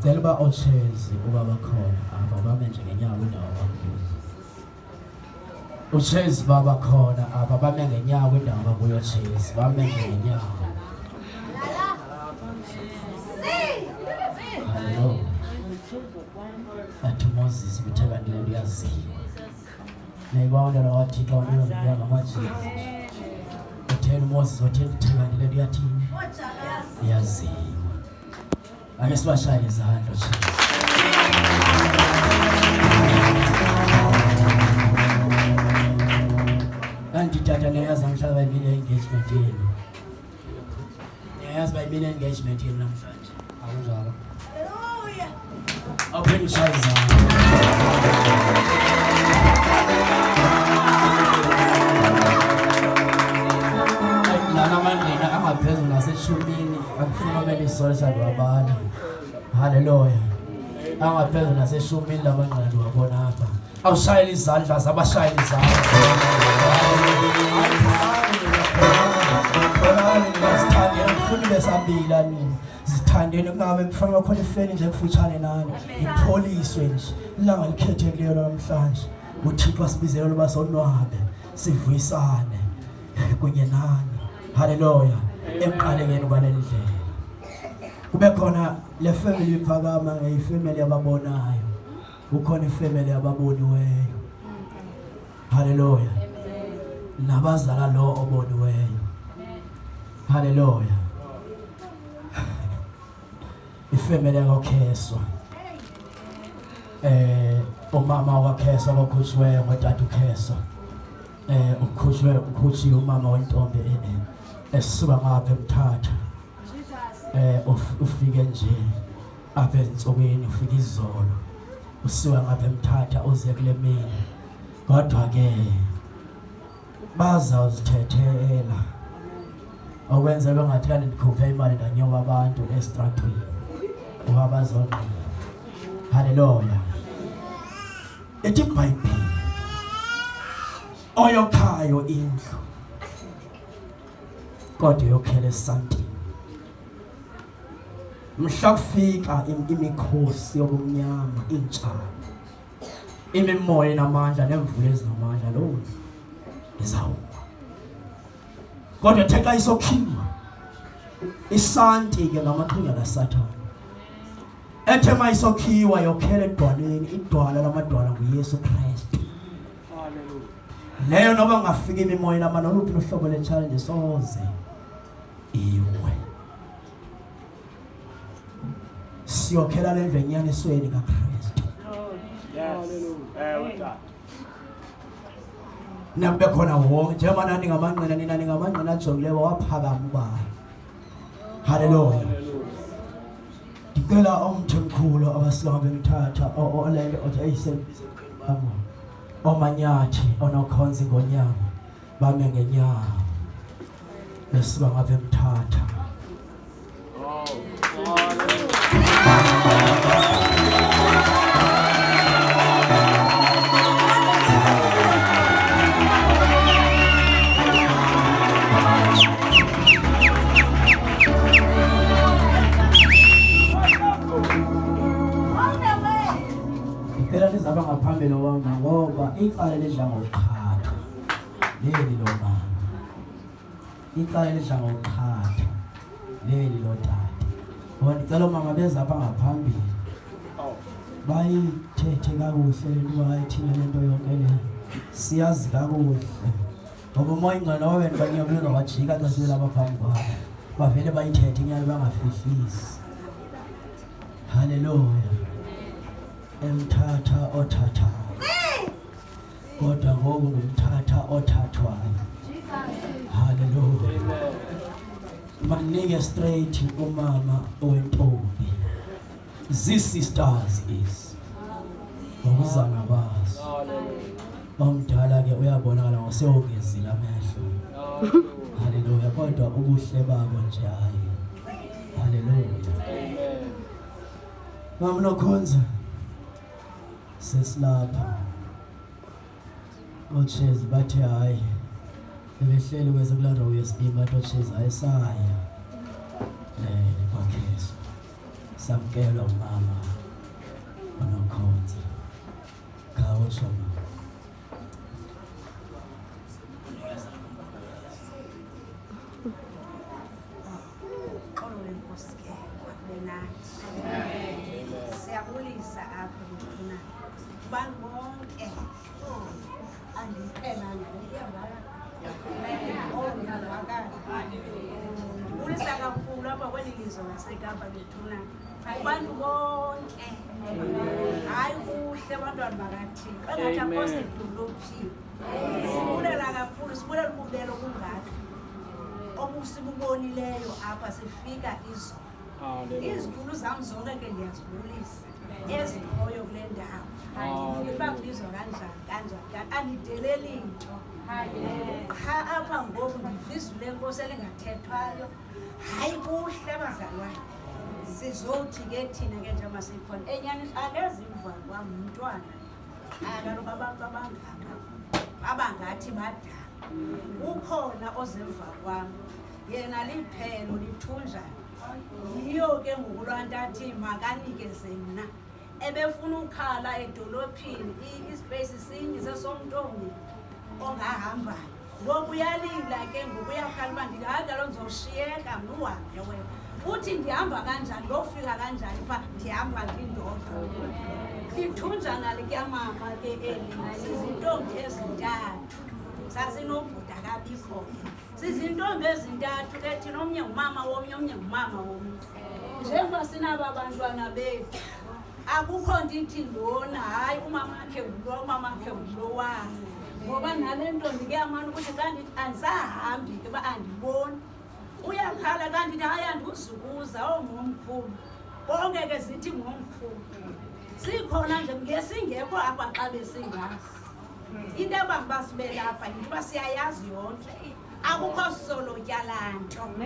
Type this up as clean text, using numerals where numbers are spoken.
Cela uba Uchezi ubaba khona apha bame nje ngenyawo indawo bakuyo. Uchezi baba khona apha bame ngenyawo indawo bakuyo Uchezi bame ngenyawo. Hello. Athi Moses uthe kanti le nto uyaziwa. Nayibona la wathi xa uyongena ngamajezi. Utheni Moses uthe kanti le nto uyathini? Uyaziwa. Ake sibashayele izandla nje. Kanti tata niyazi mhlawumbe bayibile engagement yenu. Niyazi bayibile engagement yenu namhlanje. Akunjalo. Haleluya. Awuphinde ushaye izandla. Lana mangena angaphezulu naseshumini akufuna ube lisolisa lwabana. Haleluya. Angaphezulu naseshumini labangqala wabona apha. Awushayele izandla zabashayele izandla. Sithandeni ngifuna besabila nini. Sithandeni kungabe kufanele khona ifeni nje kufutshane nani. Ipholiswe nje. Ilanga likhethekileyo namhlanje. uThixo asibizele loba sonwabe sivuyisane kunye nani. Haleluya. Emqalekeni kwalendlela kube khona le family iphakama ngeyifamily yababonayo. Ukhona ifamily yababoniweyo. Haleluya. Nabazala lo oboniweyo. Haleluya. Ifamily yakhokheswa. Umama wakheswa lokhushwe ngotata ukheswa. Ukhushi umama wentombi esisuka ngapha eMthatha. Ufike nje apha ensukwini ufika izolo. Usuka ngapha eMthatha uze kule mina. Kodwa ke bazawuzithethela. Okwenza bengathanda ndikhuphe imali ndanyoba abantu estratweni. Ngoba bazonqina. Haleluya. Ethi iBhayibheli oyokhayo indlu kodwa yokhele esantini. Mhla kufika imikhosi yobumnyama intshaba. Imimoya enamandla nemvula ezinamandla lo izawuwa. Kodwa theka isokhiwa. Isanti ke ngamaqhinga kaSathane. Ethe mayisokhiwa yokhele edwaleni idwala lamadwala nguYesu Kristu. Haleluya. Leyo noba ngafika imimoya namandla oluphi uhlobo le challenge soze iwe. Siyokhela lendlu enyanisweni kaKristu. Haleluya. Nambe khona wonke njengoba nani ngamanqina nina ningamanqina ajongileyo waphakama ubaba. Haleluya. Ngicela omthemkhulu abasika beMthatha olele othi ayisebenzise babo. Omanyathi onokhonza ngonyama bame ngenyawo. Besiba ngapha eMthatha. Ngaphambili wami ngoba icala lidla ngokuqhatha leli lo mama. Icala lidla ngokuqhatha leli lo tata. Ngoba ngicela mama beza apha ngaphambili. Bayithethe kakuhle into ayithina lento yonke le. Siyazi kakuhle. Ngoba umoya ingcwele wena banyabuleka wajika xa sibela baphambi kwabo. Bavele bayithethe inyalo bangafihlisi. Haleluya. Emthatha othatha. Kodwa ngoku ngumthatha othathwayo. Haleluya. Manike straight umama owentombi. Sisters is. Ngokuzana bazo. Omdala ke uyabonakala ngosewongezile amehlo. Haleluya. Kodwa ubuhle babo nje hayi. Haleluya. Mama nokhonza. Sesilapha. Uchezi bathi hayi. Bebehleli kweze kula row yesibili bathi uchezi ayisaya. Bakheswa. samkela umama unokhonza khawusho mama. Siyabulisa apha ngithuna abantu bonke andiphelanga ndibulisa kakhulu apha kweli lizwe laseKapa bethuna abantu bonke hayi kuhle abantwana bakaThixo engathi akho sedolophini. Sibulela kakhulu, sibulela ububelo bungaka obusibubonileyo apha sifika izolo. Izikulu zam zonke ke ndiyazibulisa ezikhoyo kule ndawo. Andifika kubizwa kanjani andideleli nto qha apha ngoku ndivizule enkosi elingathethwayo. Hayi kuhle abazalwane, sizothi ke thina ke njengoba sikhona enyani akeziva kwam umntwana kaloku abantu abangaka abangathi badala. Ukhona ozemva kwam yena liphelo lithunjana. Yiyo ke ngoku laa nto athi makanikeze mna ebefuna ukhala edolophini isipeyisi sinye sesomntombi ongahambayo. Ngoku uyalila ke ngoku uyakhala uba ndingathi kaloku ndizoshiyeka mna uhambe wena. Uthi ndihamba kanjani ndofika kanjani pha ndihamba ndindodwa. Lithunjana likamama ke eli sizintombi ezintathu sasinobhuda kabikho ke. Sizintombi ezintathu ke thina omnye ngumama womnye omnye ngumama womnye. Njengoba sinaba bantwana bethu akukho nto ithi lona hayi umamakhe ngulo umamakhe ngulowa. Ngoba nale ntombi ke yamana ukuthi xa ndithi andisahambi ke uba andiboni uyakhala kanti ndithi hayi andizukuza oomomkhulu bonke ke zithi ngomkhulu. Sikhona nje ngesingekho apha xa besingazi into ebangibasibelapha yinto uba siyayazi yonke akukho solotya laa nto.